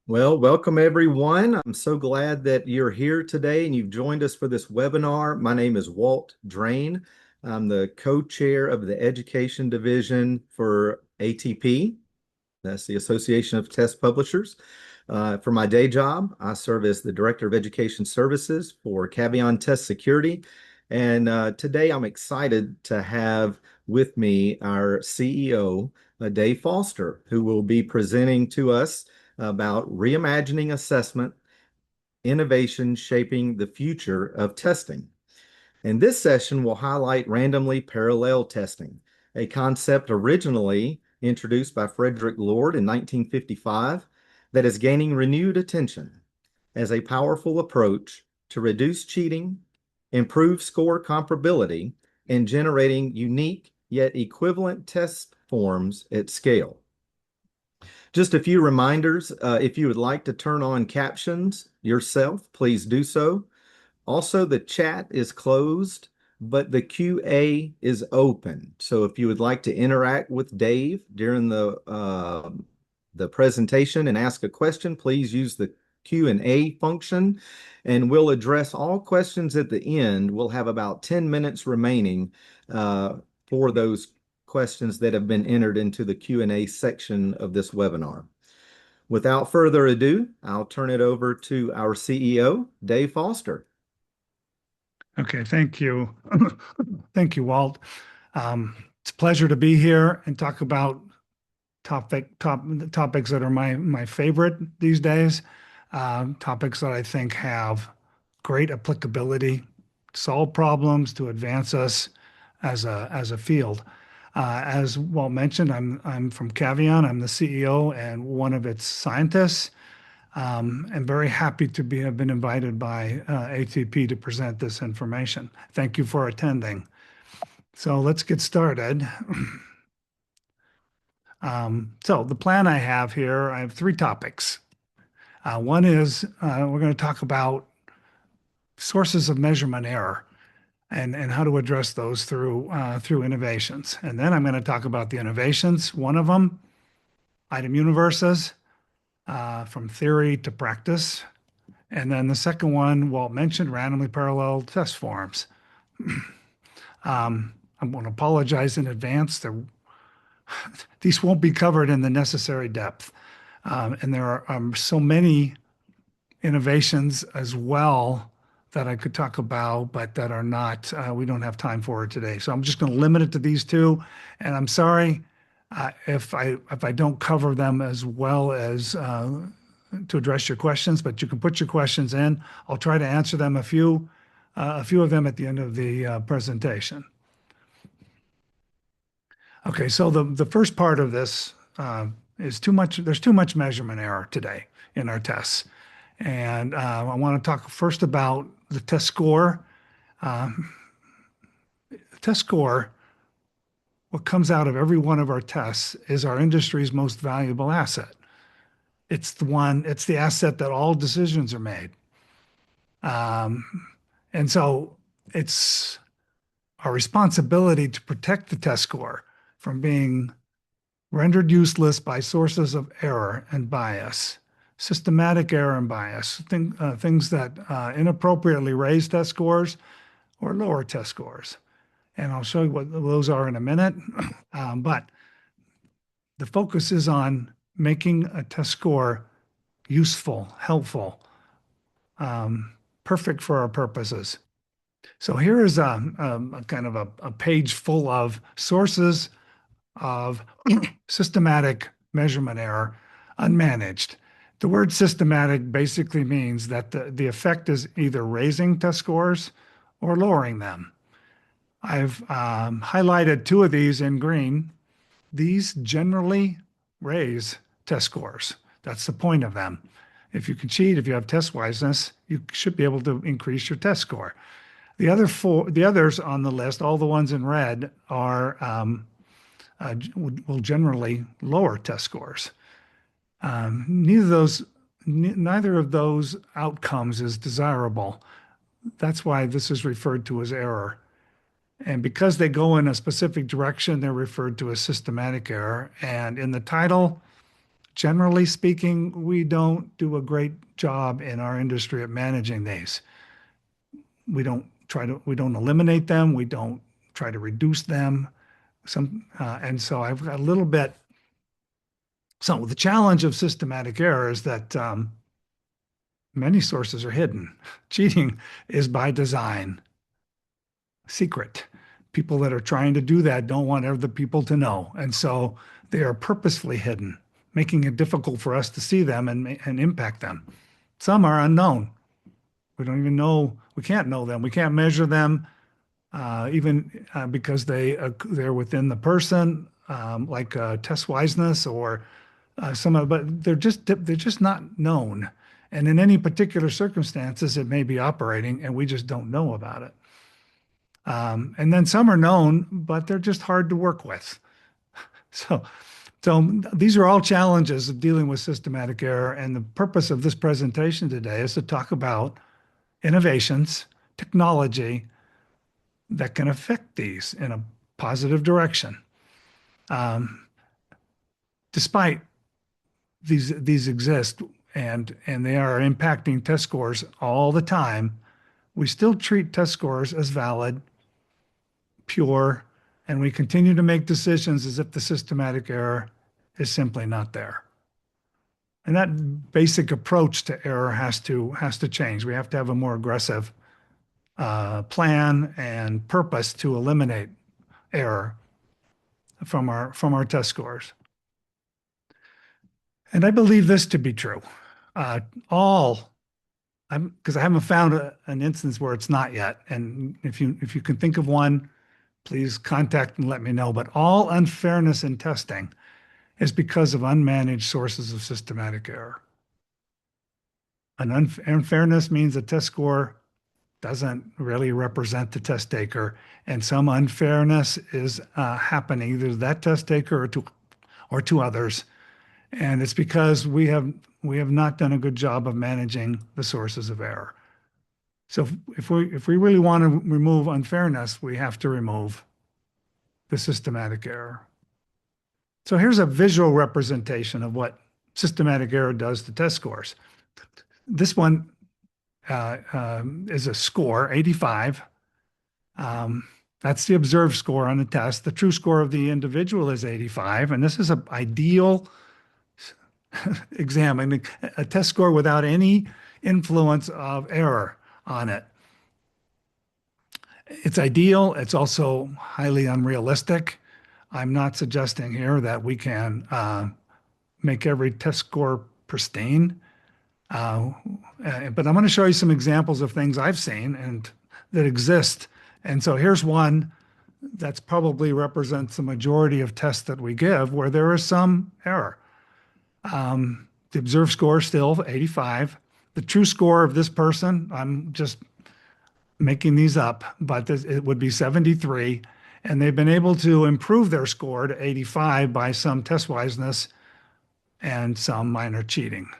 Well, welcome everyone. I'm so glad that you're here today and you've joined us for this webinar. My name is Walt Drain. I'm the co-chair of the Education Division for ATP. That's the Association of Test Publishers. For my day job, I serve as the Director of Education Services for Caveon Test Security. And today I'm excited to have with me our CEO, Dave Foster, who will be presenting to us about reimagining assessment, innovation shaping the future of testing. And this session will highlight randomly parallel testing, a concept originally introduced by Frederick Lord in 1955 that is gaining renewed attention as a powerful approach to reduce cheating, improve score comparability, and generating unique yet equivalent test forms at scale. Just a few reminders. If you would like to turn on captions yourself, please do so. Also, the chat is closed, but the QA is open. So if you would like to interact with Dave during the presentation and ask a question, please use the Q&A function, and we'll address all questions at the end. We'll have about 10 minutes remaining for those questions that have been entered into the Q&A section of this webinar. Without further ado, I'll turn it over to our CEO, Dave Foster. Okay, thank you. Thank you, Walt. It's a pleasure to be here and talk about topics that are my favorite these days, topics that I think have great applicability, solve problems, to advance us as a field. As Walt mentioned, I'm from Caveon. I'm the CEO and one of its scientists. I'm very happy to have been invited by ATP to present this information. Thank you for attending. So let's get started. So the plan I have here, I have three topics. One is we're going to talk about sources of measurement error and how to address those through innovations. And then I'm going to talk about the innovations. One of them, item universes, from theory to practice. And then the second one, Walt mentioned, randomly parallel test forms. I'm going to apologize in advance. These won't be covered in the necessary depth. And there are so many innovations as well that I could talk about, but that are not, we don't have time for it today. So I'm just going to limit it to these two. And I'm sorry if I don't cover them as well as to address your questions, but you can put your questions in. I'll try to answer them, a few of them at the end of the presentation. Okay, so the first part of this is too much. There's too much measurement error today in our tests. And I want to talk first about the test score. The test score, what comes out of every one of our tests, is our industry's most valuable asset. It's the asset that all decisions are made. And so it's our responsibility to protect the test score from being rendered useless by sources of error and bias, systematic error and bias, things that inappropriately raise test scores or lower test scores. And I'll show you what those are in a minute. But the focus is on making a test score useful, helpful, perfect for our purposes. So here is a kind of a page full of sources of systematic measurement error unmanaged. The word systematic basically means that the effect is either raising test scores or lowering them. I've highlighted two of these in green. These generally raise test scores. That's the point of them. If you can cheat, if you have test wiseness, you should be able to increase your test score. The others on the list, all the ones in red, will generally lower test scores. Neither of those outcomes is desirable. That's why this is referred to as error. And because they go in a specific direction, they're referred to as systematic error. And in the title, generally speaking, we don't do a great job in our industry at managing these. We don't eliminate them. We don't try to reduce them. And so I've got a little bit. So the challenge of systematic error is that many sources are hidden. Cheating is by design, secret. People that are trying to do that don't want other people to know. And so they are purposefully hidden, making it difficult for us to see them and impact them. Some are unknown. We don't even know, we can't know them. We can't measure them, even because they're within the person, like test wiseness or but they're just not known. And in any particular circumstances, it may be operating and we just don't know about it. And then some are known, but they're just hard to work with. So, so these are all challenges of dealing with systematic error. And the purpose of this presentation today is to talk about innovations, technology that can affect these in a positive direction. Despite these exist and they are impacting test scores all the time, we still treat test scores as valid, pure, and we continue to make decisions as if the systematic error is simply not there. And that basic approach to error has to change. We have to have a more aggressive plan and purpose to eliminate error from our test scores. And I believe this to be true. Because I haven't found an instance where it's not yet. And if you can think of one, please contact and let me know. But all unfairness in testing is because of unmanaged sources of systematic error. Unfairness means a test score doesn't really represent the test taker, and some unfairness is happening either to that test taker or to others. And it's because we have not done a good job of managing the sources of error. So if we really want to remove unfairness, we have to remove the systematic error. So here's a visual representation of what systematic error does to test scores. This one is a score, 85. That's the observed score on the test. The true score of the individual is 85, and this is an ideal exam, a test score without any influence of error on it. It's ideal. It's also highly unrealistic. I'm not suggesting here that we can make every test score pristine. But I'm going to show you some examples of things I've seen and that exist. And so here's one that's probably represents the majority of tests that we give where there is some error. The observed score is still 85. The true score of this person, I'm just making these up, but it would be 73. And they've been able to improve their score to 85 by some test wiseness and some minor cheating.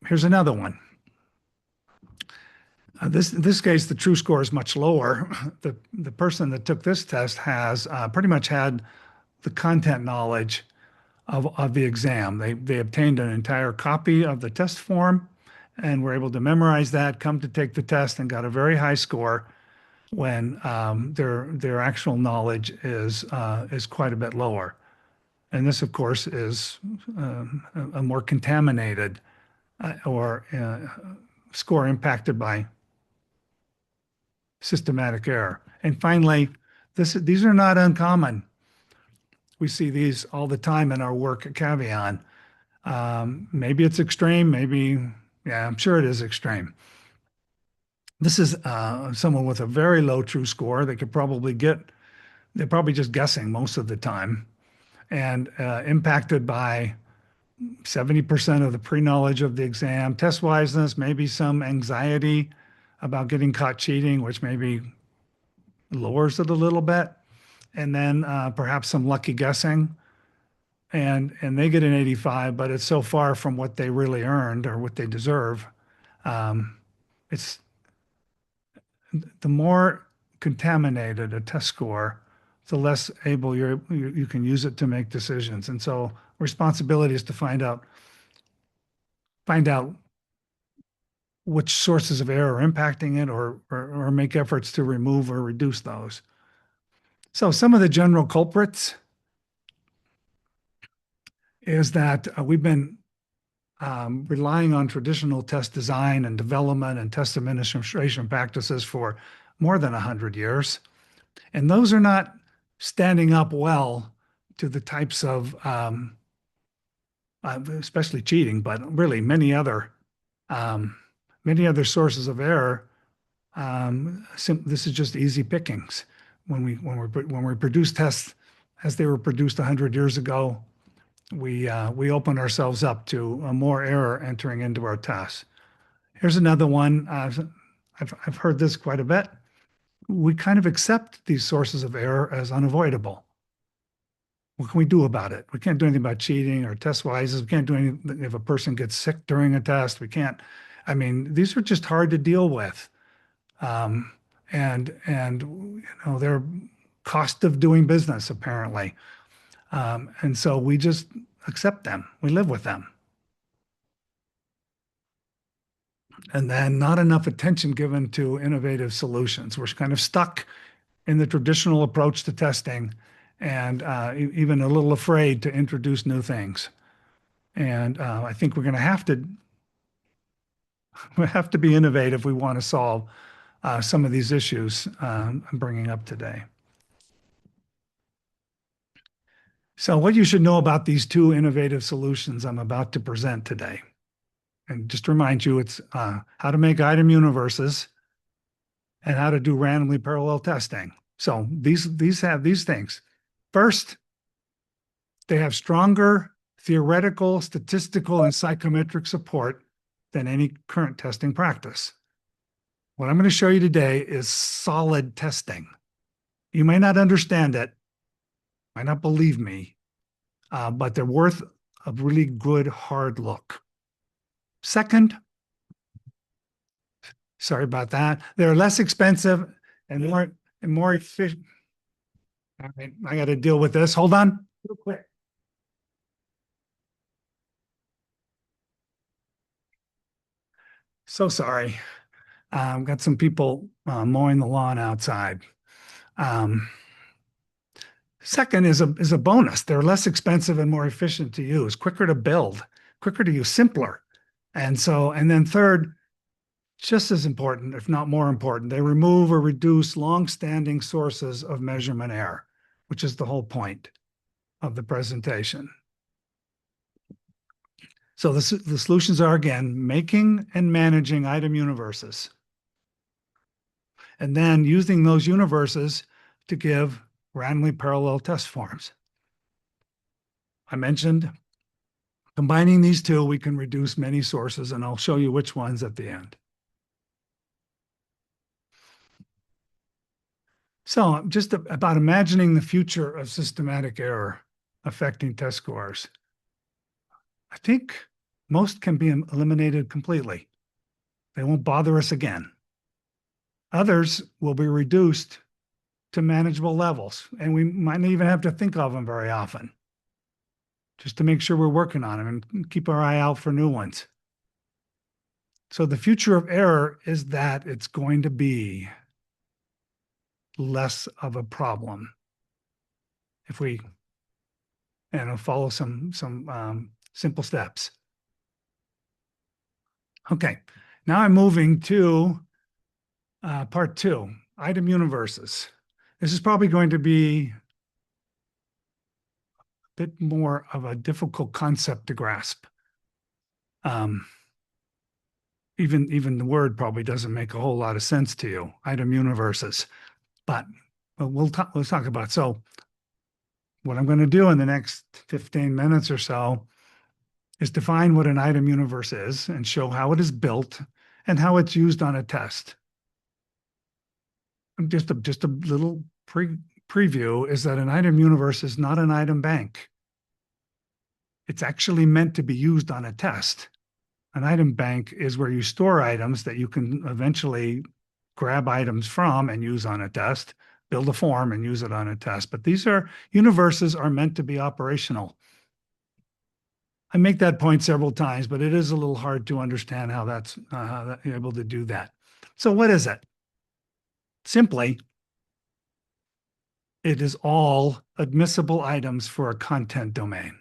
Here's another one. In this case, the true score is much lower. The person that took this test has pretty much had the content knowledge of the exam. They obtained an entire copy of the test form and were able to memorize that, come to take the test, and got a very high score when their actual knowledge is quite a bit lower. And this, of course, is a more contaminated or score impacted by systematic error. And finally, these are not uncommon. We see these all the time in our work at Caveon. Maybe it's extreme, yeah, I'm sure it is extreme. This is someone with a very low true score. They're probably just guessing most of the time, and impacted by 70% of the pre-knowledge of the exam, test wiseness, maybe some anxiety about getting caught cheating, which maybe lowers it a little bit, and then perhaps some lucky guessing, and they get an 85, but it's so far from what they really earned or what they deserve. It's the more contaminated a test score, the less able you can use it to make decisions. And so responsibility is to find out which sources of error are impacting it, or make efforts to remove or reduce those. So some of the general culprits is that we've been relying on traditional test design and development and test administration practices for more than 100 years. And those are not standing up well to the types of, especially cheating, but really many other sources of error. This is just easy pickings. When we produce tests as they were produced 100 years ago, we open ourselves up to more error entering into our tests. Here's another one. I've heard this quite a bit. We kind of accept these sources of error as unavoidable. What can we do about it? We can't do anything about cheating or test biases. We can't do anything if a person gets sick during a test. We can't. I mean, these are just hard to deal with, and they're cost of doing business apparently, and so we just accept them. We live with them. And then not enough attention given to innovative solutions. We're kind of stuck in the traditional approach to testing, and even a little afraid to introduce new things. And I think we're going to have to be innovative if we want to solve some of these issues I'm bringing up today. So what you should know about these two innovative solutions I'm about to present today. And just to remind you, it's how to make item universes and how to do randomly parallel testing. So these have these things. First, they have stronger theoretical, statistical, and psychometric support than any current testing practice. What I'm going to show you today is solid testing. You may not understand it, might not believe me, but they're worth a really good hard look. Second, sorry about that. They're less expensive and more efficient. All right, I got to deal with this. Hold on, real quick. So sorry. I've got some people mowing the lawn outside. Second is a bonus. They're less expensive and more efficient to use, quicker to build, quicker to use, simpler. And then third, just as important, if not more important, they remove or reduce long-standing sources of measurement error, which is the whole point of the presentation. So the solutions are, again, making and managing item universes, and then using those universes to give randomly parallel test forms. I mentioned combining these two, we can reduce many sources, and I'll show you which ones at the end. So just about imagining the future of systematic error affecting test scores. I think most can be eliminated completely. They won't bother us again. Others will be reduced to manageable levels, and we might not even have to think of them very often, just to make sure we're working on them and keep our eye out for new ones. So the future of error is that it's going to be less of a problem if we follow some simple steps. Okay, now I'm moving to part two, item universes. This is probably going to be a bit more of a difficult concept to grasp. Even the word probably doesn't make a whole lot of sense to you, item universes. But let's talk about it. So what I'm going to do in the next 15 minutes or so is define what an item universe is and show how it is built and how it's used on a test. Just a little preview is that an item universe is not an item bank. It's actually meant to be used on a test. An item bank is where you store items that you can eventually grab items from and use on a test. build a form and use it on a test. But these are universes are meant to be operational. I make that point several times, but it is a little hard to understand how that's able to do that. So what is it? Simply, it is all admissible items for a content domain.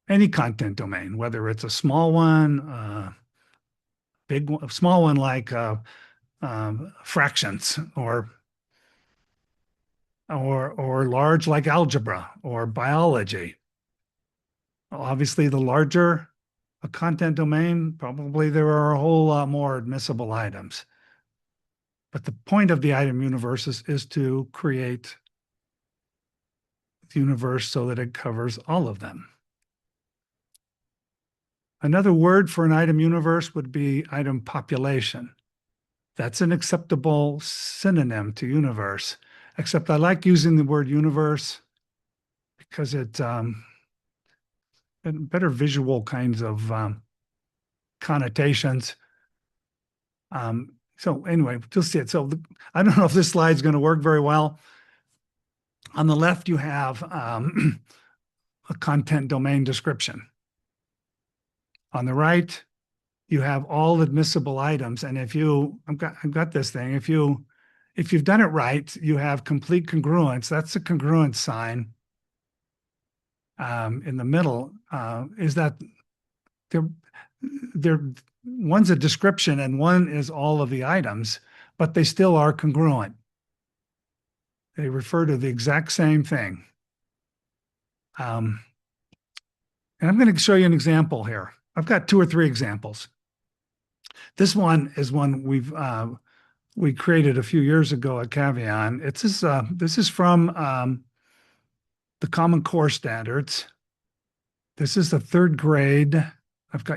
Any content domain, whether it's a small one, big one, small one like fractions, or large like algebra or biology. Obviously, the larger a content domain, probably there are a whole lot more admissible items. But the point of the item universe is to create the universe so that it covers all of them. Another word for an item universe would be item population. That's an acceptable synonym to universe, except I like using the word universe because it better visual kinds of connotations. So anyway, you'll see it. So I don't know if this slide is going to work very well. On the left, you have a content domain description. On the right, you have all admissible items. And if you, I've got this thing. If you've done it right, you have complete congruence. That's the congruence sign. In the middle is that one's a description and one is all of the items, but they still are congruent. They refer to the exact same thing. And I'm going to show you an example here. I've got 2 or 3 examples. This one is one we created a few years ago at Caveon. This is from the Common Core standards. This is the 3rd grade.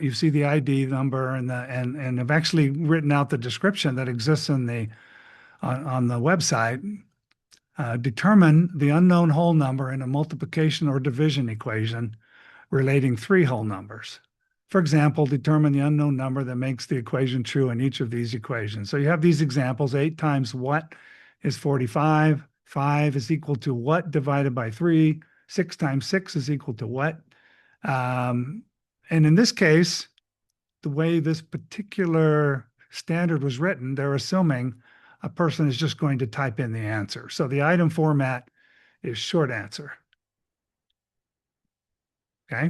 You see the ID number and I've actually written out the description that exists on the website. Determine the unknown whole number in a multiplication or division equation relating 3 whole numbers. For example, determine the unknown number that makes the equation true in each of these equations. So you have these examples. 8 times what is 45? 5 is equal to what divided by 3? 6 times 6 is equal to what? And in this case, the way this particular standard was written, they're assuming a person is just going to type in the answer. So the item format is short answer. Okay.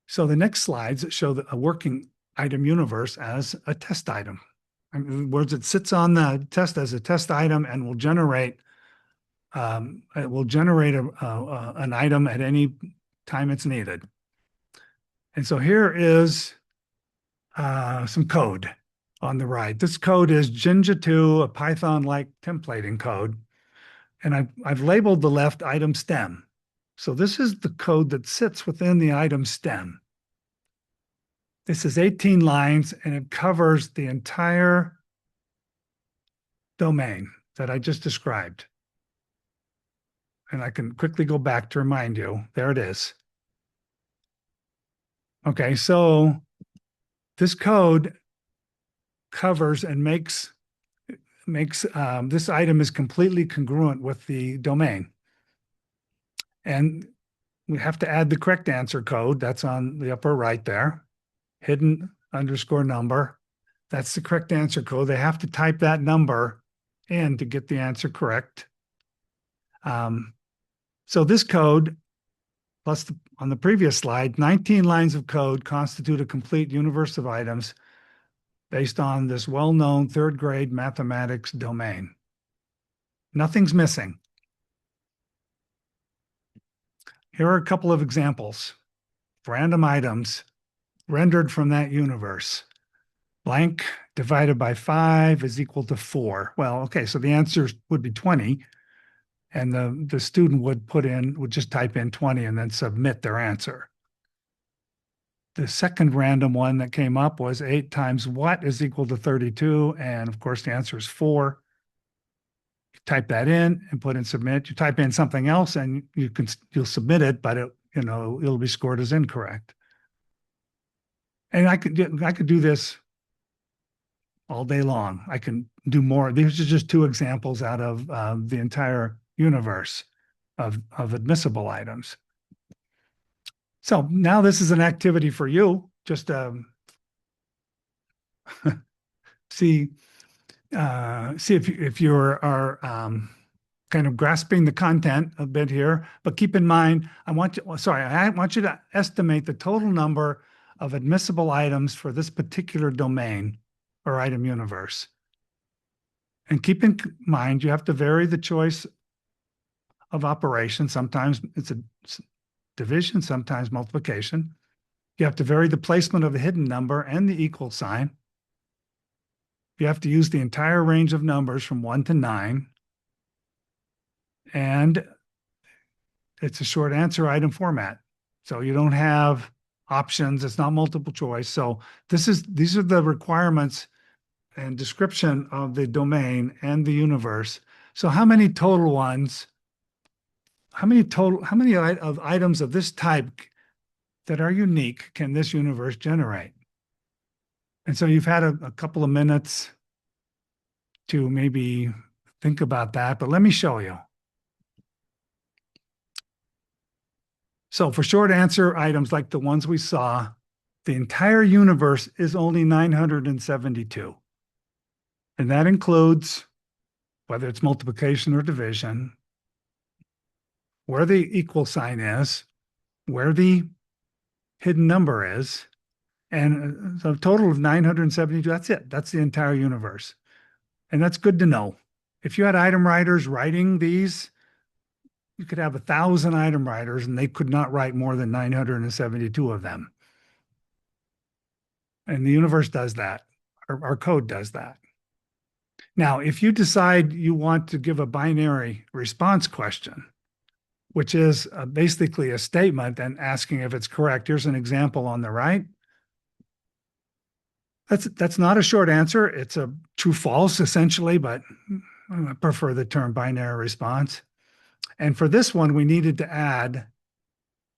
So the next slides show a working item universe as a test item. In other words, it sits on the test as a test item and will generate an item at any time it's needed. And so here is some code on the right. This code is Jinja 2, a Python-like templating code. And I've labeled the left item stem. So this is the code that sits within the item stem. This is 18 lines, and it covers the entire domain that I just described. And I can quickly go back to remind you. There it is. Okay, so this code covers and makes this item is completely congruent with the domain. And we have to add the correct answer code. That's on the upper right there. Hidden underscore number. That's the correct answer code. They have to type that number in to get the answer correct. So this code, plus on the previous slide, 19 lines of code constitute a complete universe of items based on this well-known 3rd grade mathematics domain. Nothing's missing. Here are a couple of examples. Random items rendered from that universe. Blank divided by 5 is equal to 4. Well, okay, so the answer would be 20. And the student would just type in 20 and then submit their answer. The second random one that came up was 8 times what is equal to 32. And of course, the answer is 4. You type that in and put in submit. You type in something else and you'll submit it, but it'll be scored as incorrect. And I could do this all day long. I can do more. These are just two examples out of the entire universe of admissible items. So now this is an activity for you. Just see if you are kind of grasping the content a bit here. But keep in mind, I want you to estimate the total number of admissible items for this particular domain or item universe. And keep in mind, you have to vary the choice of operation. Sometimes it's a division, sometimes multiplication. You have to vary the placement of the hidden number and the equal sign. You have to use the entire range of numbers from 1 to 9. And it's a short answer item format. So you don't have options. It's not multiple choice. So these are the requirements and description of the domain and the universe. So how many total ones, how many of items of this type that are unique can this universe generate? And so you've had a couple of minutes to maybe think about that, but let me show you. So for short answer items like the ones we saw, the entire universe is only 972. And that includes whether it's multiplication or division, where the equal sign is, where the hidden number is, and a total of 972. That's it. That's the entire universe. And that's good to know. If you had item writers writing these, you could have 1,000 item writers and they could not write more than 972 of them. And the universe does that. Our code does that. Now, if you decide you want to give a binary response question, which is basically a statement and asking if it's correct, here's an example on the right. That's not a short answer. It's a true false essentially, but I prefer the term binary response. And for this one, we needed to add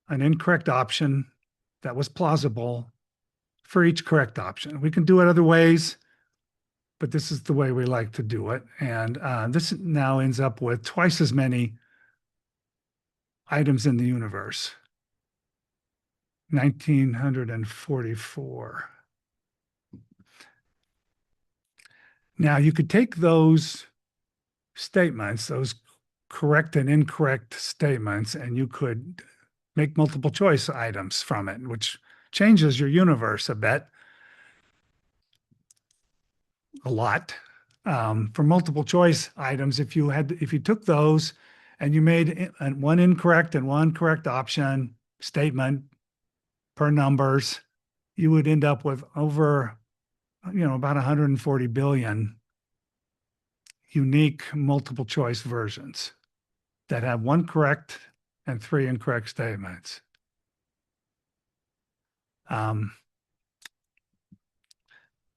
an incorrect option that was plausible for each correct option. We can do it other ways, but this is the way we like to do it. And this now ends up with twice as many items in the universe, 1,944. Now you could take those statements, those correct and incorrect statements, and you could make multiple choice items from it, which changes your universe a bit, a lot. For multiple choice items, if you took those and you made one incorrect and one correct option statement per numbers, you would end up with over, about 140 billion unique multiple choice versions that have one correct and 3 incorrect statements.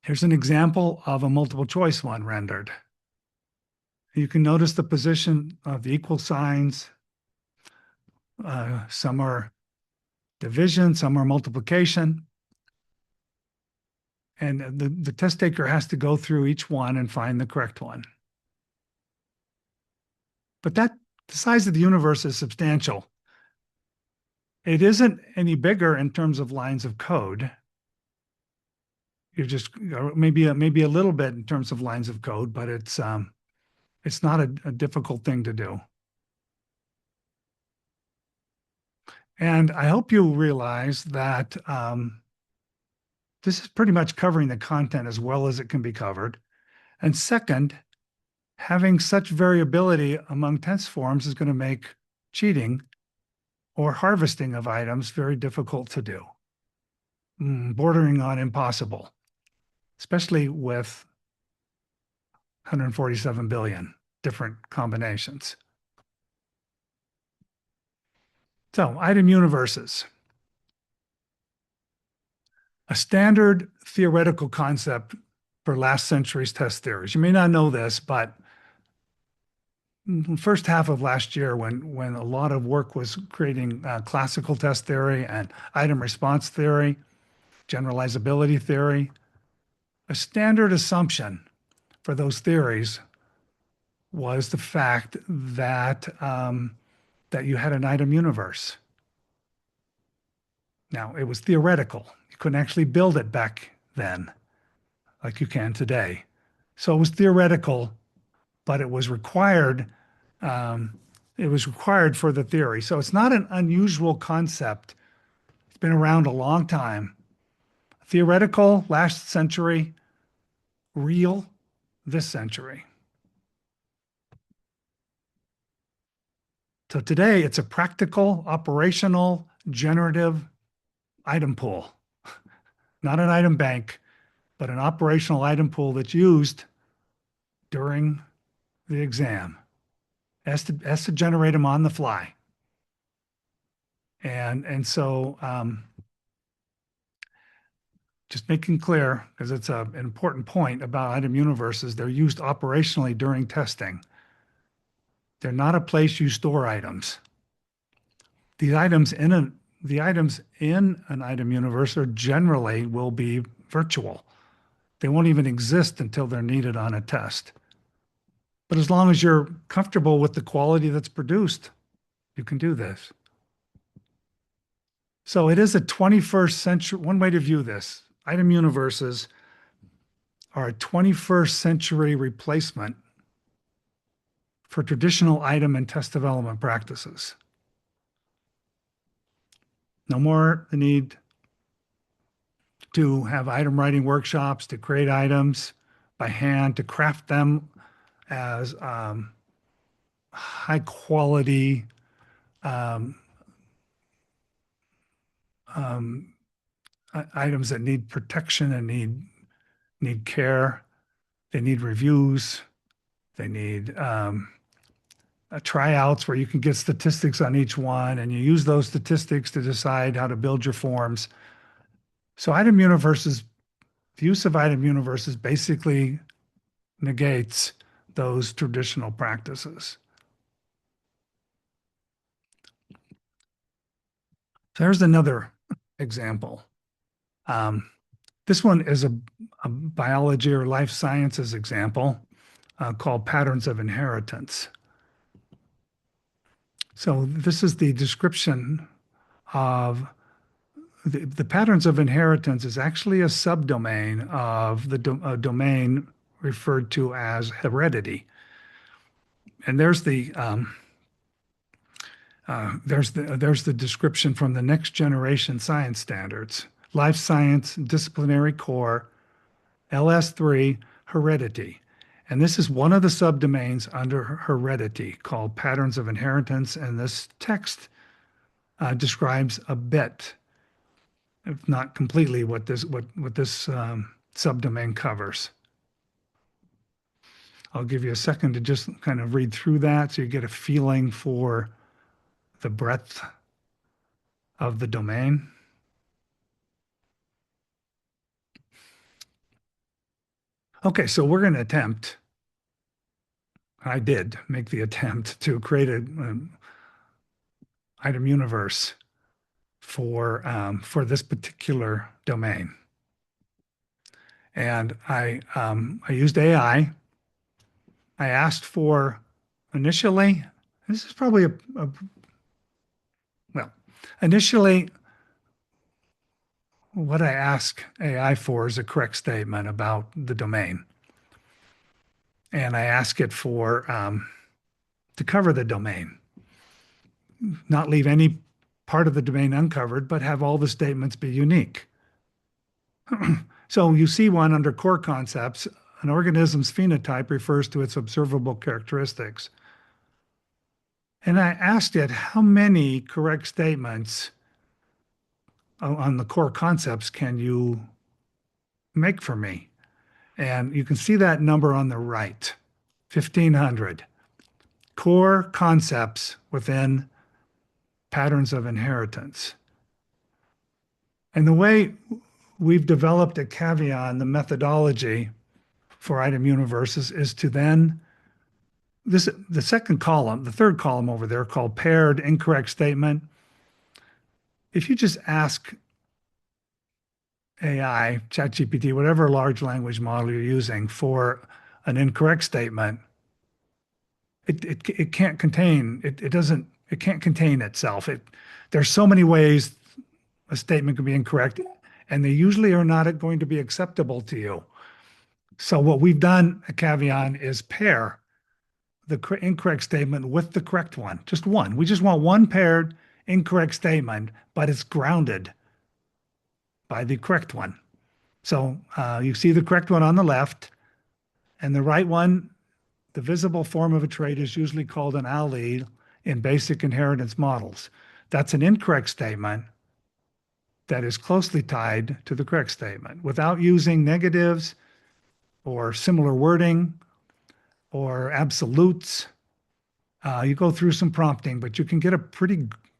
Here's an example of a multiple choice one rendered. You can notice the position of the equal signs. Some are division, some are multiplication. And the test taker has to go through each one and find the correct one. But the size of the universe is substantial. It isn't any bigger in terms of lines of code. You're just maybe a little bit in terms of lines of code, but it's not a difficult thing to do. And I hope you realize that this is pretty much covering the content as well as it can be covered. And second, having such variability among test forms is going to make cheating or harvesting of items very difficult to do, bordering on impossible, especially with 147 billion different combinations. So, item universes. A standard theoretical concept for last century's test theories. You may not know this, but first half of last year, when a lot of work was creating classical test theory and item response theory, generalizability theory, a standard assumption for those theories was the fact that that you had an item universe. Now, it was theoretical. You couldn't actually build it back then like you can today. So it was theoretical, but it was required. Um, it was required for the theory. So it's not an unusual concept. It's been around a long time. Theoretical last century, real this century. So today it's a practical, operational, generative item pool, not an item bank, but an operational item pool that's used during the exam. Has to generate them on the fly. And so just making clear, because it's an important point about item universes, they're used operationally during testing. They're not a place you store items. The items in an item universe are generally will be virtual. They won't even exist until they're needed on a test. But as long as you're comfortable with the quality that's produced, you can do this. So it is a 21st century, one way to view this. Item universes are a 21st century replacement for traditional item and test development practices. No more the need to have item writing workshops, to create items by hand, to craft them as high quality items that need protection and need care. They need reviews. They need tryouts where you can get statistics on each one, and you use those statistics to decide how to build your forms. So item universes, the use of item universes basically negates those traditional practices. So here's another example. This one is a biology or life sciences example called patterns of inheritance. So this is the description of the patterns of inheritance is actually a subdomain of the domain referred to as heredity. And there's the description from the next generation science standards: life science, disciplinary core, LS3, heredity. And this is one of the subdomains under heredity called patterns of inheritance. And this text describes a bit, if not completely, what this subdomain covers. I'll give you a second to just kind of read through that so you get a feeling for the breadth of the domain. Okay, so we're going to attempt, I did make the attempt to create an item universe for this particular domain. And I used AI. I asked for initially, this is probably initially what I ask AI for is a correct statement about the domain. And I ask it for to cover the domain, not leave any part of the domain uncovered, but have all the statements be unique. So you see one under core concepts: an organism's phenotype refers to its observable characteristics. And I asked it, how many correct statements on the core concepts can you make for me? And you can see that number on the right, 1,500 core concepts within patterns of inheritance. And the way we've developed at Caveon, the methodology for item universes, is to then, the second column, the third column over there called paired incorrect statement. If you just ask AI, ChatGPT, whatever large language model you're using, for an incorrect statement, it can't contain it can't contain itself. There's so many ways a statement can be incorrect, and they usually are not going to be acceptable to you. So what we've done at Caveon is pair the incorrect statement with the correct one. Just one. We just want one paired incorrect statement, but it's grounded by the correct one. So you see the correct one on the left, and the right one, the visible form of a trait is usually called an allele in basic inheritance models. That's an incorrect statement that is closely tied to the correct statement without using negatives or similar wording or absolutes. You go through some prompting, but you can get a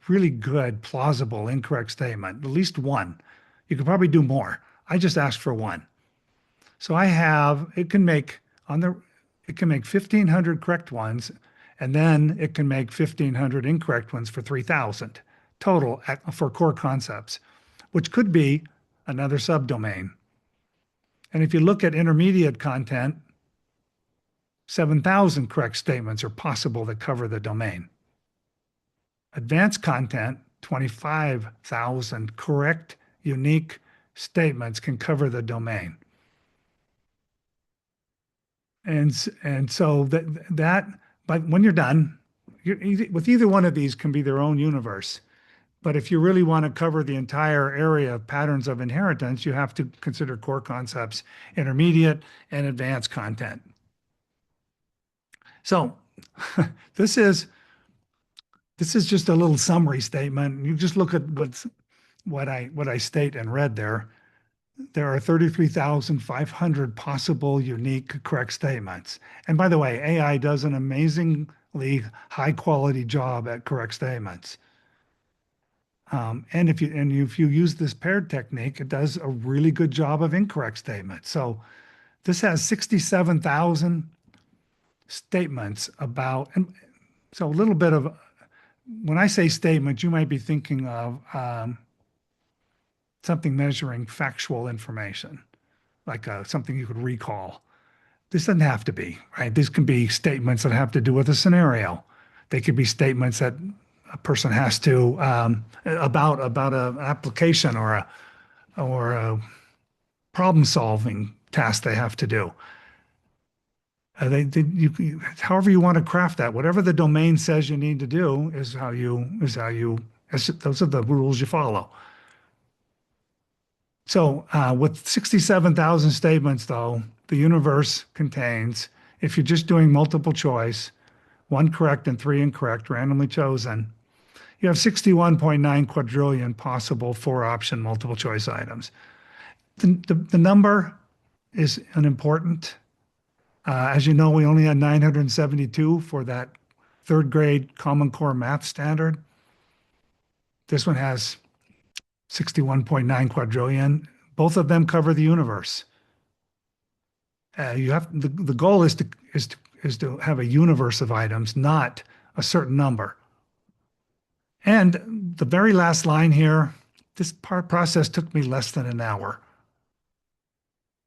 really good, plausible, incorrect statement, at least one. You could probably do more. I just asked for one. So it can make 1,500 correct ones, and then it can make 1,500 incorrect ones for 3,000 total for core concepts, which could be another subdomain. And if you look at intermediate content, 7,000 correct statements are possible that cover the domain. Advanced content, 25,000 correct, unique statements can cover the domain. And so but when you're done, with either one of these can be their own universe. But if you really want to cover the entire area of patterns of inheritance, you have to consider core concepts, intermediate and advanced content. So this is just a little summary statement. You just look at what I state and read there. There are 33,500 possible unique correct statements. And by the way, AI does an amazingly high quality job at correct statements. And if you use this paired technique, it does a really good job of incorrect statements. So this has 67,000 statements about, and so a little bit of, when I say statement, you might be thinking of something measuring factual information, like something you could recall. This doesn't have to be, right? These can be statements that have to do with a scenario. They could be statements that a person has to about an application or a problem solving task they have to do. However you want to craft that, whatever the domain says you need to do those are the rules you follow. So with 67,000 statements, though, the universe contains, if you're just doing multiple choice, 1 correct and 3 incorrect, randomly chosen, you have 61.9 quadrillion possible 4-option multiple choice items. The number is unimportant. As you know, we only had 972 for that 3rd grade Common Core math standard. This one has 61.9 quadrillion. Both of them cover the universe. The goal is to have a universe of items, not a certain number. And the very last line here, this process took me less than an hour.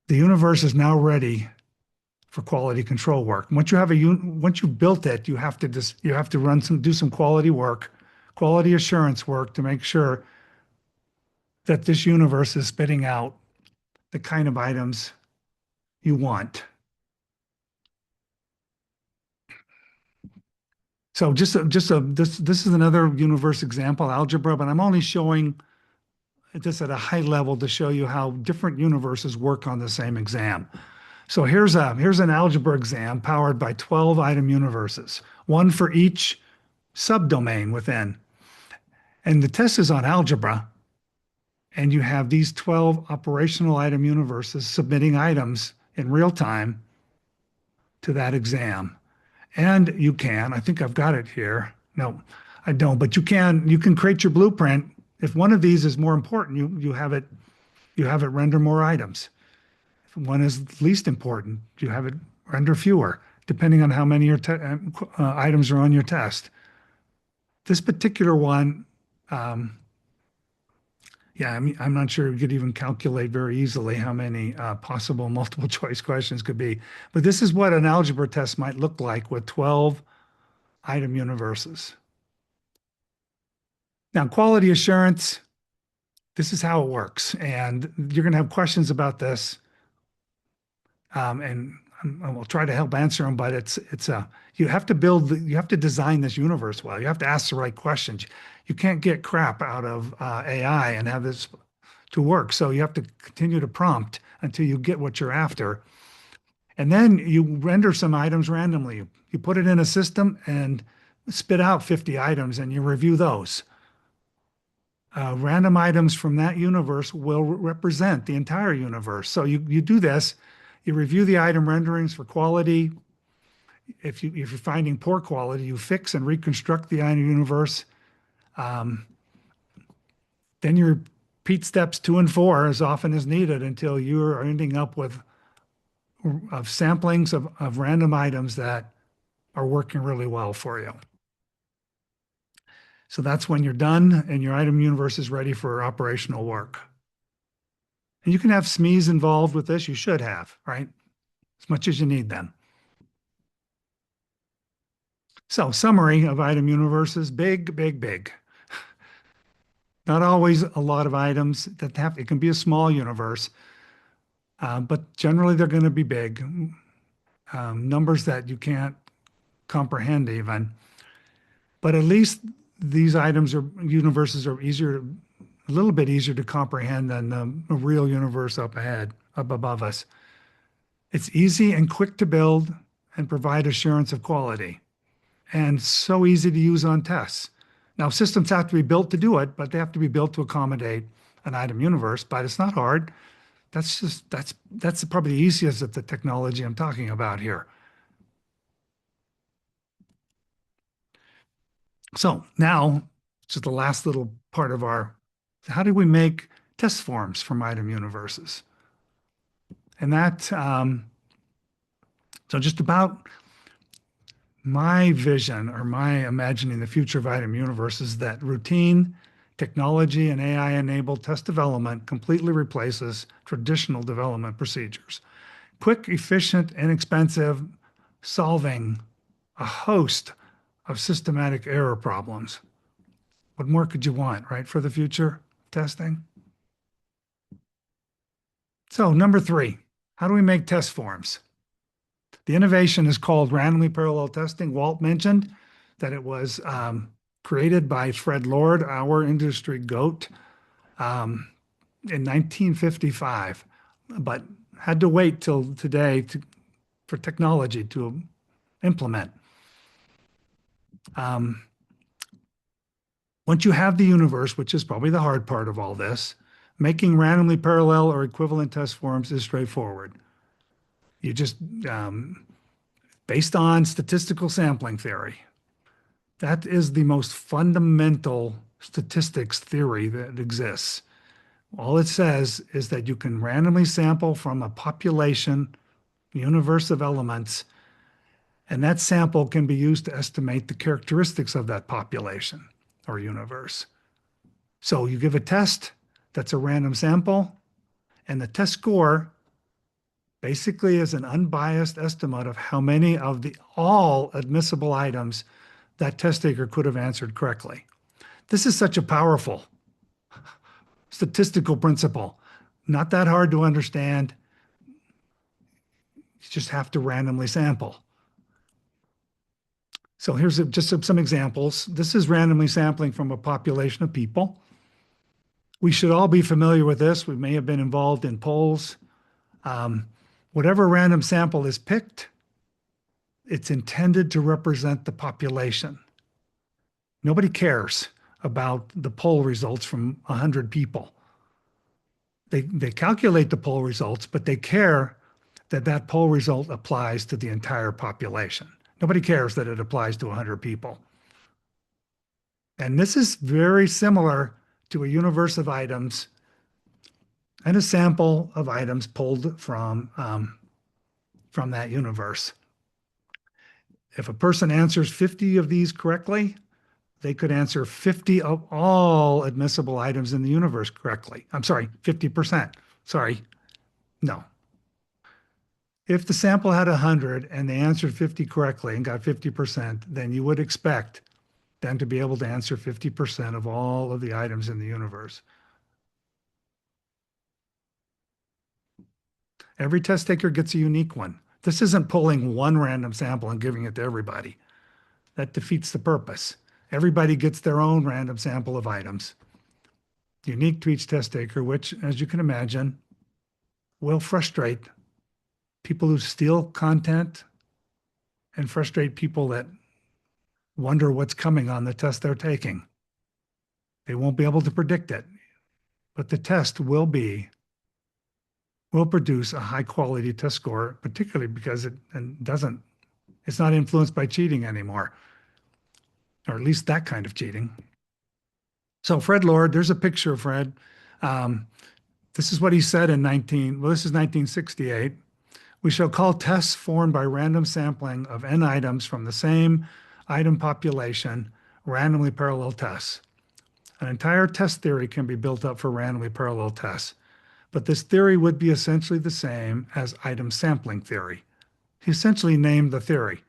The universe is now ready for quality control work. Once you've built it, you have to do some quality work, quality assurance work to make sure that this universe is spitting out the kind of items you want. So this is another universe example, algebra, but I'm only showing this at a high level to show you how different universes work on the same exam. So here's an algebra exam powered by 12 item universes, one for each subdomain within. And the test is on algebra, and you have these 12 operational item universes submitting items in real time to that exam. And I think I've got it here. No, I don't, but you can create your blueprint. If one of these is more important, you have it render more items. If one is least important, you have it render fewer, depending on how many items are on your test. This particular one, Yeah, I mean, I'm not sure you could even calculate very easily how many possible multiple choice questions could be. But this is what an algebra test might look like with 12 item universes. Now, quality assurance, this is how it works. And you're going to have questions about this. And I will try to help answer them, but you have to you have to design this universe well. You have to ask the right questions. You can't get crap out of AI and have this to work. So you have to continue to prompt until you get what you're after. And then you render some items randomly. You put it in a system and spit out 50 items and you review those. Random items from that universe will represent the entire universe. So you do this, you review the item renderings for quality. If you're finding poor quality, you fix and reconstruct the item universe. Um, then you repeat steps 2 and 4 as often as needed until you're ending up with samplings of random items that are working really well for you. So that's when you're done and your item universe is ready for operational work. And you can have SMEs involved with this. You should have, right? As much as you need them. So summary of item universes, big, big, big. Not always a lot of items that have, it can be a small universe, but generally they're going to be big. Numbers that you can't comprehend even. But at least these items or universes are easier, a little bit easier to comprehend than the real universe up ahead, up above us. It's easy and quick to build and provide assurance of quality, and so easy to use on tests. Now, systems have to be built to do it, but they have to be built to accommodate an item universe, but it's not hard. That's probably the easiest of the technology I'm talking about here. So now, just the last little part of how do we make test forms from item universes? And so just about my vision or my imagining the future of item universe is that routine technology and AI-enabled test development completely replaces traditional development procedures. Quick, efficient, inexpensive, solving a host of systematic error problems. What more could you want, right, for the future testing? So number 3, how do we make test forms? The innovation is called randomly parallel testing. Walt mentioned that it was created by Fred Lord, our industry goat, in 1955, but had to wait till today for technology to implement. Once you have the universe, which is probably the hard part of all this, making randomly parallel or equivalent test forms is straightforward. You just, based on statistical sampling theory, that is the most fundamental statistics theory that exists. All it says is that you can randomly sample from a population universe of elements, and that sample can be used to estimate the characteristics of that population or universe. So you give a test that's a random sample, and the test score basically is an unbiased estimate of how many of all admissible items that test taker could have answered correctly. This is such a powerful statistical principle. Not that hard to understand. You just have to randomly sample. So here's just some examples. This is randomly sampling from a population of people. We should all be familiar with this. We may have been involved in polls. Whatever random sample is picked, it's intended to represent the population. Nobody cares about the poll results from 100 people. They calculate the poll results, but they care that that poll result applies to the entire population. Nobody cares that it applies to 100 people. And this is very similar to a universe of items and a sample of items pulled from that universe. If a person answers 50 of these correctly, they could answer 50 of all admissible items in the universe correctly. I'm sorry, 50%. Sorry, no. If the sample had 100 and they answered 50 correctly and got 50%, then you would expect them to be able to answer 50% of all of the items in the universe. Every test taker gets a unique one. This isn't pulling one random sample and giving it to everybody. That defeats the purpose. Everybody gets their own random sample of items, unique to each test taker, which, as you can imagine, will frustrate people who steal content and frustrate people that wonder what's coming on the test they're taking. They won't be able to predict it, but the test will produce a high quality test score, particularly because it's not influenced by cheating anymore, or at least that kind of cheating. So Fred Lord, there's a picture of Fred. Um, this is what he said this is 1968. We shall call tests formed by random sampling of n items from the same item population randomly parallel tests. An entire test theory can be built up for randomly parallel tests, but this theory would be essentially the same as item sampling theory. He essentially named the theory.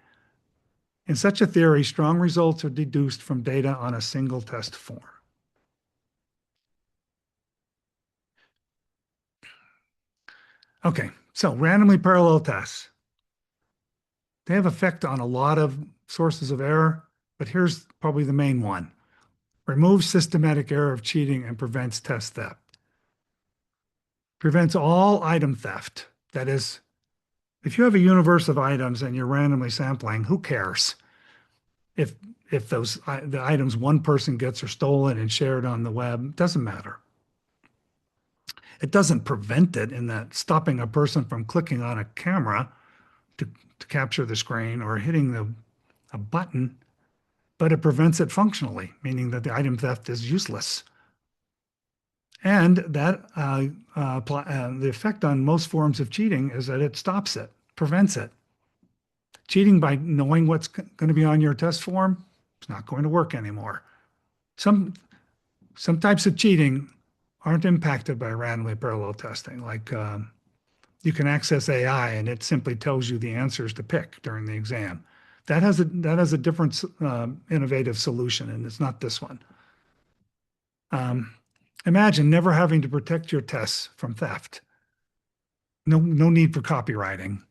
In such a theory, strong results are deduced from data on a single test form. Okay, so randomly parallel tests. They have effect on a lot of sources of error, but here's probably the main one. Removes systematic error of cheating and prevents test theft. Prevents all item theft. That is, if you have a universe of items and you're randomly sampling, who cares if the items one person gets are stolen and shared on the web? It doesn't matter. It doesn't prevent it in that stopping a person from clicking on a camera to capture the screen or hitting a button, but it prevents it functionally, meaning that the item theft is useless. And that the effect on most forms of cheating is that it stops it, prevents it. Cheating by knowing what's going to be on your test form is not going to work anymore. Some types of cheating aren't impacted by randomly parallel testing, like you can access AI and it simply tells you the answers to pick during the exam. That has a different innovative solution, and it's not this one. Imagine never having to protect your tests from theft. No need for copywriting,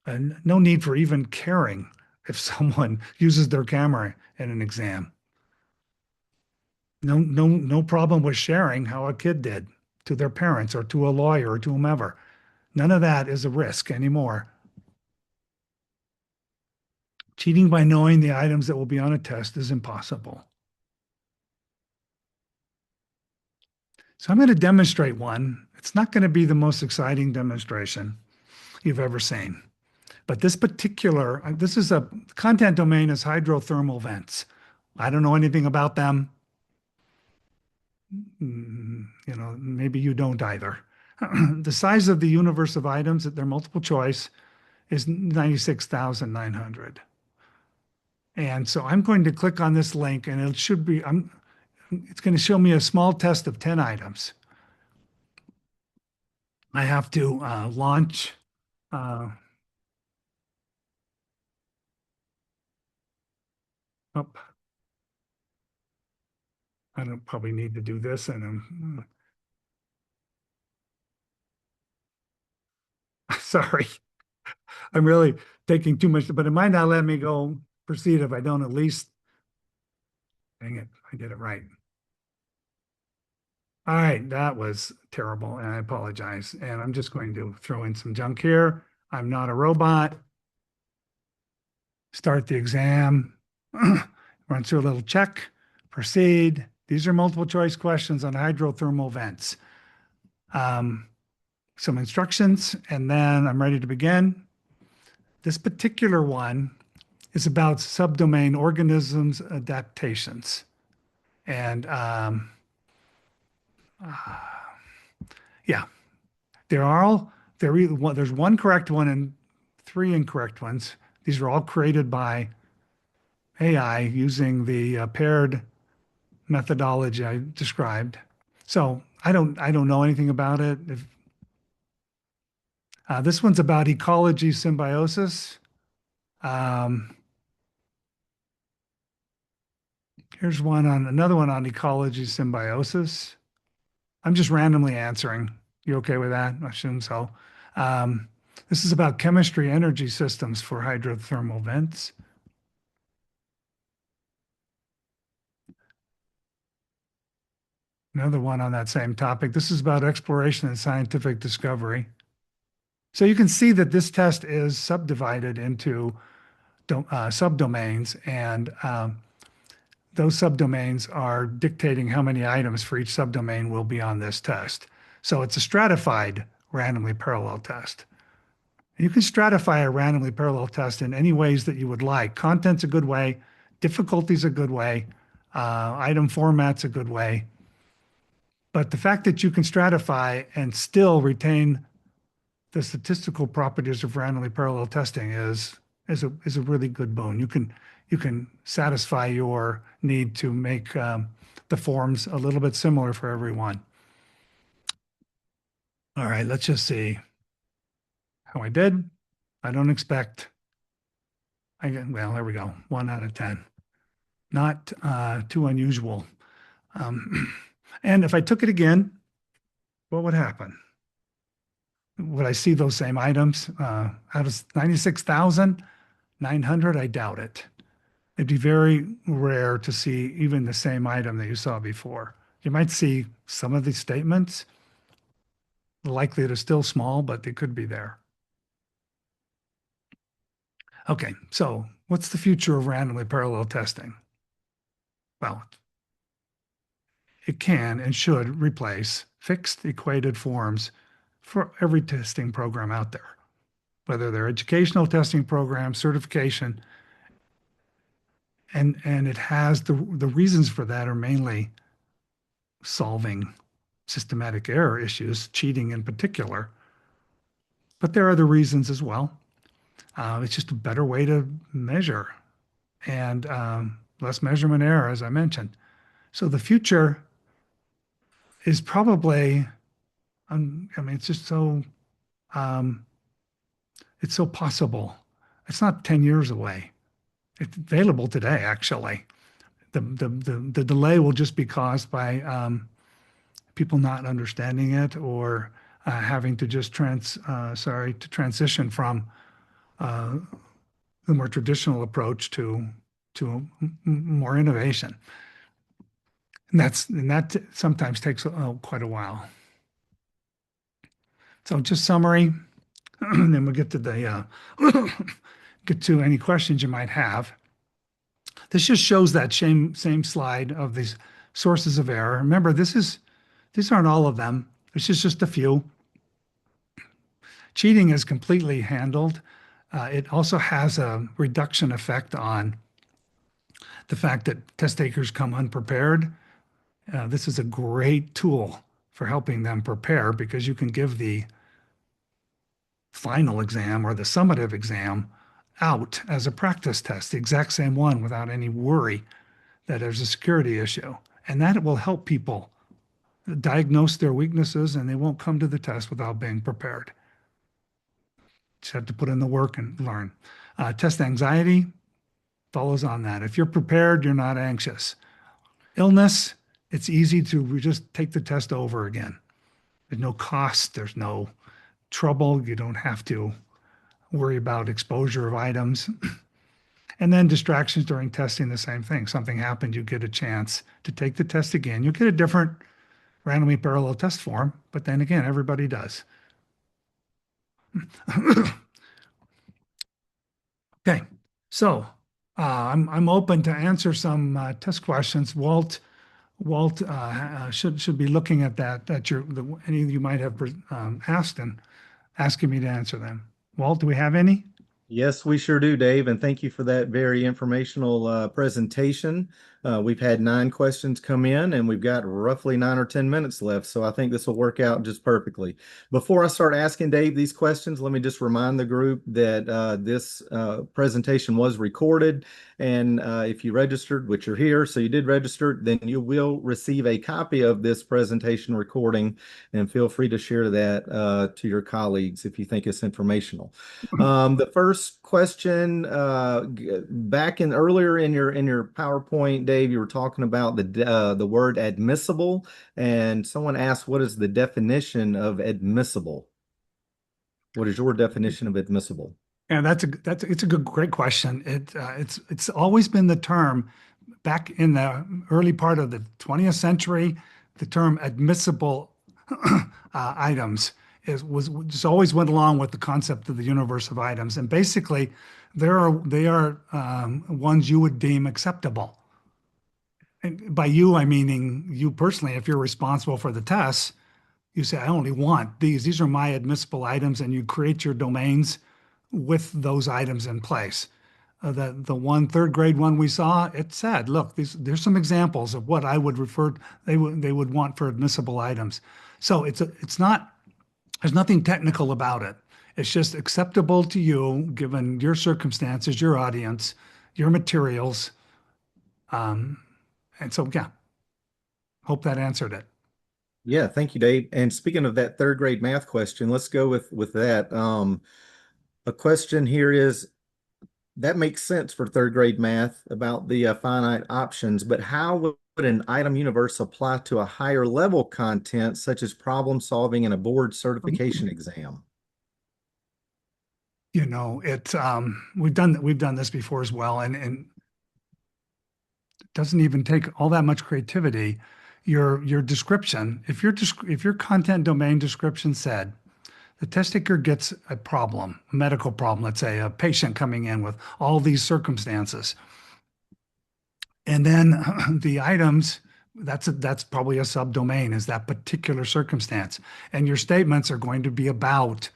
and no need for even caring if someone uses their camera in an exam. No problem with sharing how a kid did to their parents or to a lawyer or to whomever. None of that is a risk anymore. Cheating by knowing the items that will be on a test is impossible. So I'm going to demonstrate one. It's not going to be the most exciting demonstration you've ever seen. But this is a content domain is hydrothermal vents. I don't know anything about them. Maybe you don't either. The size of the universe of items at their multiple choice is 96,900. And so I'm going to click on this link and it's going to show me a small test of 10 items. I have to launch. Oh, I don't probably need to do this. And I'm sorry. I'm really taking too much, but it might not let me go proceed if I don't at least. Dang it, I did it right. All right, that was terrible, and I apologize. And I'm just going to throw in some junk here. I'm not a robot. Start the exam. Run through a little check. Proceed. These are multiple choice questions on hydrothermal vents. Some instructions, and then I'm ready to begin. This particular one is about subdomain organisms adaptations. And yeah, there's one correct one and three incorrect ones. These are all created by AI using the paired methodology I described. So I don't know anything about it. This one's about ecology symbiosis. Um, here's another one on ecology symbiosis. I'm just randomly answering. You okay with that? I assume so. Um, this is about chemistry energy systems for hydrothermal vents. Another one on that same topic. This is about exploration and scientific discovery. So you can see that this test is subdivided into subdomains, and those subdomains are dictating how many items for each subdomain will be on this test. So it's a stratified randomly parallel test. You can stratify a randomly parallel test in any ways that you would like. Content's a good way, difficulty's a good way, item format's a good way. But the fact that you can stratify and still retain the statistical properties of randomly parallel testing is a really good boon. You can satisfy your need to make the forms a little bit similar for everyone. All right, let's just see how I did. I don't expect. Well, there we go. 1 out of 10. Not too unusual. Um, and if I took it again, what would happen? Would I see those same items? Out of 96,900, I doubt it. It'd be very rare to see even the same item that you saw before. You might see some of these statements. The likelihood is still small, but they could be there. Okay, so what's the future of randomly parallel testing? Well, it can and should replace fixed equated forms for every testing program out there, whether they're educational testing programs, certification, and it has the reasons for that are mainly solving systematic error issues, cheating in particular. But there are other reasons as well. It's just a better way to measure and less measurement error, as I mentioned. So the future is probably, I mean, um, it's so possible. It's not 10 years away. It's available today, actually. The delay will just be caused by people not understanding it or having to just transition from the more traditional approach to more innovation. And that sometimes takes quite a while. So just summary, and then we'll get to the get to any questions you might have. This just shows that same slide of these sources of error. Remember, these aren't all of them. This is just a few. Cheating is completely handled. It also has a reduction effect on the fact that test takers come unprepared. This is a great tool for helping them prepare because you can give the final exam or the summative exam out as a practice test, the exact same one without any worry that there's a security issue. And that will help people diagnose their weaknesses and they won't come to the test without being prepared. Just have to put in the work and learn. Test anxiety follows on that. If you're prepared, you're not anxious. Illness, it's easy to just take the test over again. There's no cost, there's no trouble. You don't have to worry about exposure of items. And then distractions during testing, the same thing. Something happened, you get a chance to take the test again. You'll get a different randomly parallel test form, but then again, everybody does. Okay, so I'm open to answer some test questions. Walt should be looking at that any of you might have asked and asking me to answer them. Walt, do we have any? Yes, we sure do, Dave, and thank you for that very informational presentation. We've had 9 questions come in, and we've got roughly 9 or 10 minutes left, so I think this will work out just perfectly. Before I start asking Dave these questions, let me just remind the group that this presentation was recorded, and if you registered, which you're here, so you did register, then you will receive a copy of this presentation recording, and feel free to share that to your colleagues if you think it's informational. The first question, back in earlier in your PowerPoint, Dave, you were talking about the word admissible, and someone asked, "What is the definition of admissible?" What is your definition of admissible? And it's a great question. It's always been the term back in the early part of the 20th century. The term admissible items was just always went along with the concept of the universe of items, and basically, they are ones you would deem acceptable. And by you, I meaning you personally. If you're responsible for the tests, you say, I only want these. These are my admissible items, and you create your domains with those items in place. The one third grade one we saw, it said, look, there's some examples of what I would refer they would want for admissible items. So it's not there's nothing technical about it. It's just acceptable to you given your circumstances, your audience, your materials. Um, and so yeah, hope that answered it. Yeah, thank you, Dave. And speaking of that third grade math question, let's go with that. A question here is that makes sense for third grade math about the finite options, but how would an item universe apply to a higher level content such as problem solving in a board certification exam? It we've done this before as well, and it doesn't even take all that much creativity. Your description, if your content domain description said the test taker gets a problem, a medical problem, let's say a patient coming in with all these circumstances, and then the items, that's probably a subdomain, is that particular circumstance, and your statements are going to be about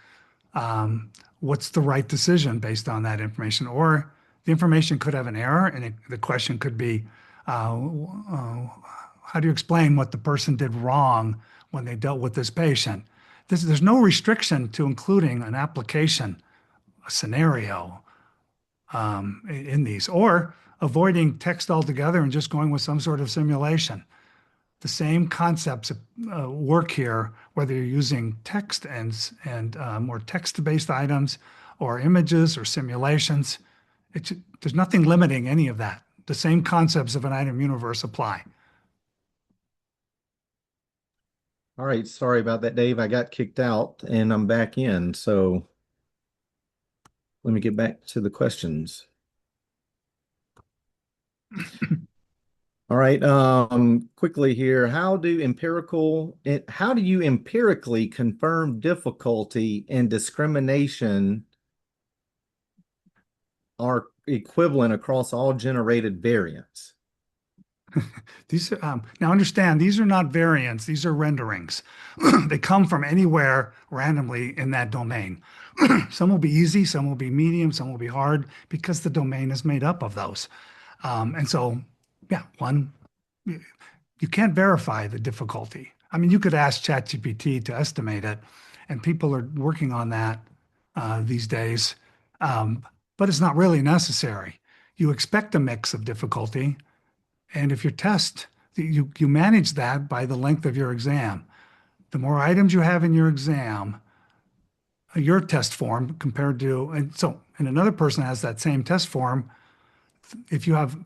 what's the right decision based on that information. Or the information could have an error, and the question could be, how do you explain what the person did wrong when they dealt with this patient? There's no restriction to including an application, a scenario in these, or avoiding text altogether and just going with some sort of simulation. The same concepts work here, whether you're using text and more text-based items or images or simulations. There's nothing limiting any of that. The same concepts of an item universe apply. All right, sorry about that, Dave. I got kicked out and I'm back in. So let me get back to the questions. All right, quickly here. How do you empirically confirm difficulty and discrimination are equivalent across all generated variants? Now understand, these are not variants, these are renderings. They come from anywhere randomly in that domain. Some will be easy, some will be medium, some will be hard because the domain is made up of those. And so, yeah, you can't verify the difficulty. I mean, you could ask ChatGPT to estimate it, and people are working on that these days, but it's not really necessary. You expect a mix of difficulty, and if your test, you manage that by the length of your exam. The more items you have in your exam, your test form compared to, and another person has that same test form. If you have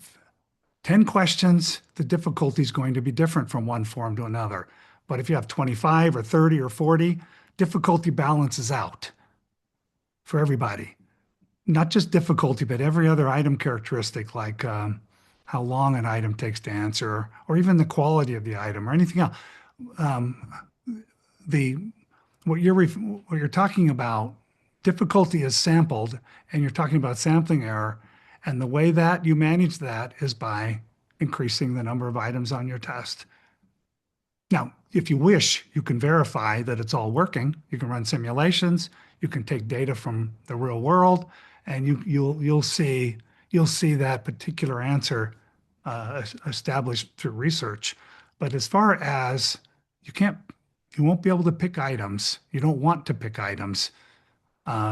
10 questions, the difficulty is going to be different from one form to another. But if you have 25 or 30 or 40, difficulty balances out for everybody. Not just difficulty, but every other item characteristic, like how long an item takes to answer, or even the quality of the item, or anything else. Um, the what you're talking about, difficulty is sampled, and you're talking about sampling error, and the way that you manage that is by increasing the number of items on your test. Now, if you wish, you can verify that it's all working. You can run simulations. You can take data from the real world and you'll see that particular answer established through research. But as far as you can't, you won't be able to pick items. You don't want to pick items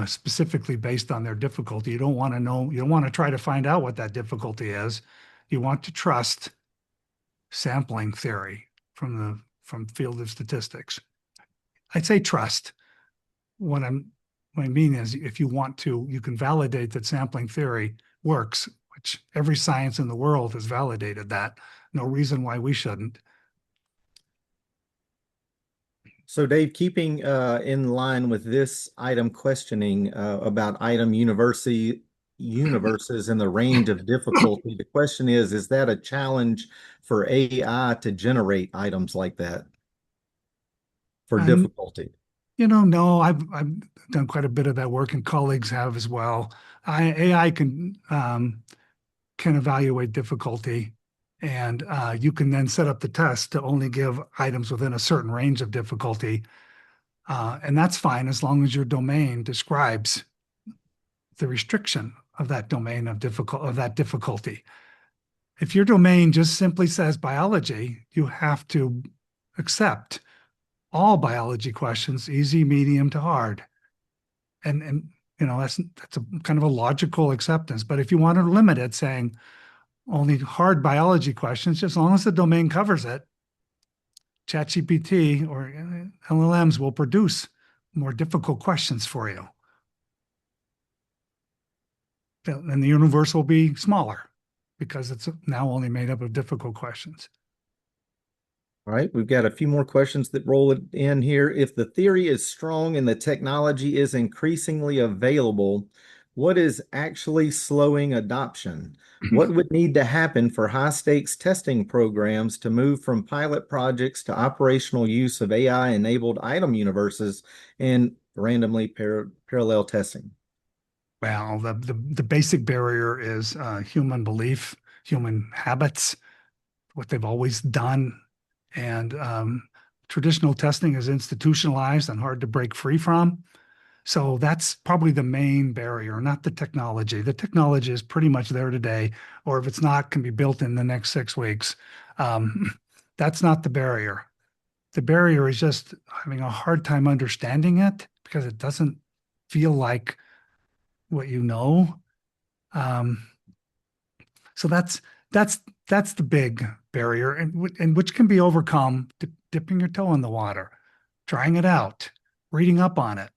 specifically based on their difficulty. You don't want to know. You don't want to try to find out what that difficulty is. You want to trust sampling theory from field of statistics. I'd say trust. What I mean is, if you want to, you can validate that sampling theory works, which every science in the world has validated that. No reason why we shouldn't. So Dave, keeping in line with this item questioning about item universes and the range of difficulty, the question is that a challenge for AI to generate items like that for And difficulty? no, I've done quite a bit of that work, and colleagues have as well. AI can evaluate difficulty, and you can then set up the test to only give items within a certain range of difficulty. And that's fine as long as your domain describes the restriction of that domain of that difficulty. If your domain just simply says biology, you have to accept all biology questions, easy, medium to hard. And that's a kind of a logical acceptance. But if you want to limit it, saying only hard biology questions, just as long as the domain covers it, ChatGPT or LLMs will produce more difficult questions for you. And the universe will be smaller because it's now only made up of difficult questions. All right, we've got a few more questions that roll in here. If the theory is strong and the technology is increasingly available, what is actually slowing adoption? What would need to happen for high stakes testing programs to move from pilot projects to operational use of AI-enabled item universes and randomly parallel testing? Well, the basic barrier is human belief, human habits, what they've always done. And traditional testing is institutionalized and hard to break free from. So that's probably the main barrier, not the technology. The technology is pretty much there today, or if it's not, can be built in the next 6 weeks. That's not the barrier. The barrier is just having a hard time understanding it because it doesn't feel like what you know. Um, so that's the big barrier, and which can be overcome dipping your toe in the water, trying it out, reading up on it,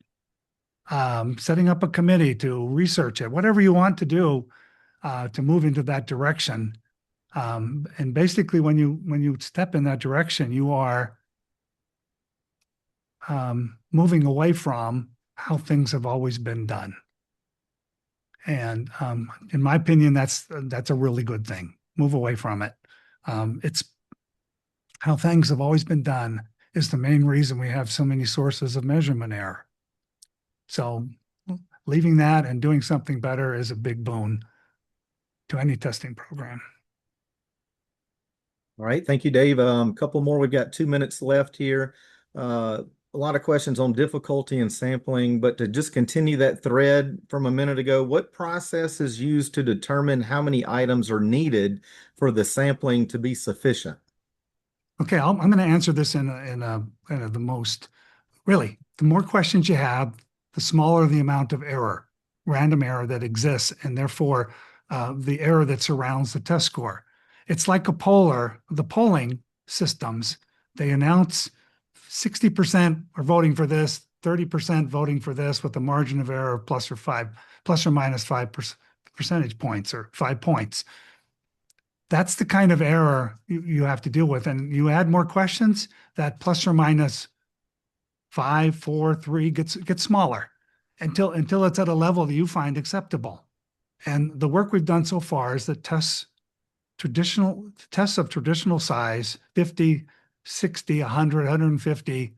setting up a committee to research it, whatever you want to do to move into that direction. And basically, when you step in that direction, you are moving away from how things have always been done. And in my opinion, that's a really good thing. Move away from it. It's how things have always been done is the main reason we have so many sources of measurement error. So leaving that and doing something better is a big boon to any testing program. All right, thank you, Dave. A couple more. We've got 2 minutes left here. A lot of questions on difficulty and sampling, but to just continue that thread from a minute ago, what process is used to determine how many items are needed for the sampling to be sufficient? Okay, I'm going to answer this in the most, really, the more questions you have, the smaller the amount of error, random error that exists, and therefore the error that surrounds the test score. It's like the polling systems. They announce 60% are voting for this, 30% voting for this, with a margin of error of plus or minus 5 percentage points or 5 points. That's the kind of error you have to deal with. And you add more questions, that plus or minus 5, 4, 3 gets smaller until it's at a level that you find acceptable. And the work we've done so far is that tests of traditional size, 50, 60, 100, 150,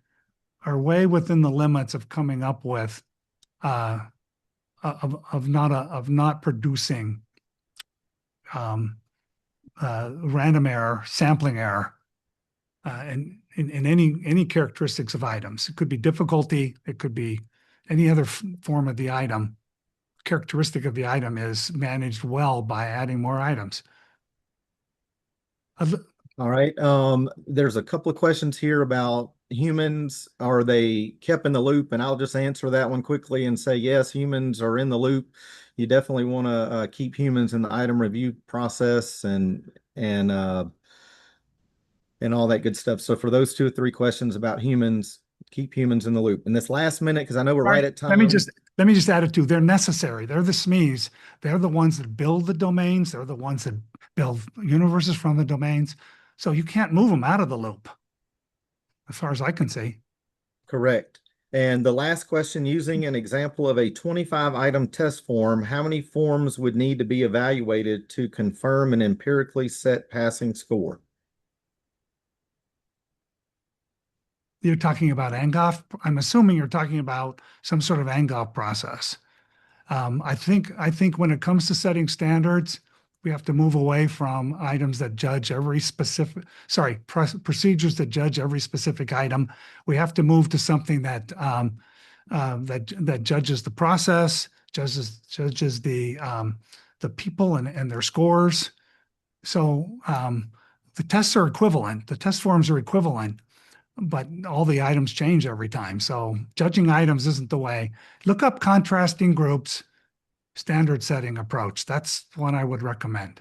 are way within the limits of coming up with of not producing random error, sampling error, in any characteristics of items. It could be difficulty, it could be any other form of the item. characteristic of the item is managed well by adding more items. All right. There's a couple of questions here about humans. Are they kept in the loop? And I'll just answer that one quickly and say, yes, humans are in the loop. You definitely want to keep humans in the item review process and all that good stuff. So for those 2 or 3 questions about humans, keep humans in the loop. In this last minute, because I know we're Right. right at Let me time. just let me just add it too. They're necessary. They're the SMEs. They're the ones that build the domains. They're the ones that build universes from the domains. So you can't move them out of the loop, as far as I can see. Correct. And the last question, using an example of a 25 item test form, how many forms would need to be evaluated to confirm an empirically set passing score? You're talking about Angoff. I'm assuming you're talking about some sort of Angoff process. I think when it comes to setting standards, we have to move away from items that judge every specific, sorry, procedures that judge every specific item. We have to move to something that judges the process, judges the people and their scores. So the tests are equivalent. The test forms are equivalent, but all the items change every time. So judging items isn't the way. Look up contrasting groups, standard setting approach. That's one I would recommend.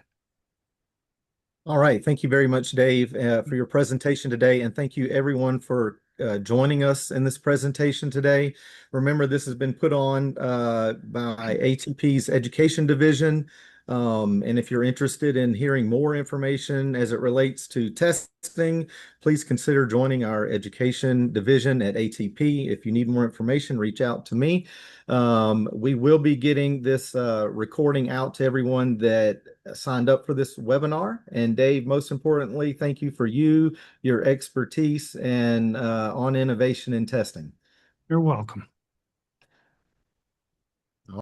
All right. Thank you very much, Dave, for your presentation today. And thank you, everyone, for joining us in this presentation today. Remember, this has been put on by ATP's Education Division. And if you're interested in hearing more information as it relates to testing, please consider joining our Education Division at ATP. If you need more information, reach out to me. We will be getting this recording out to everyone that signed up for this webinar. And Dave, most importantly, thank you for your expertise and on innovation in testing. You're welcome.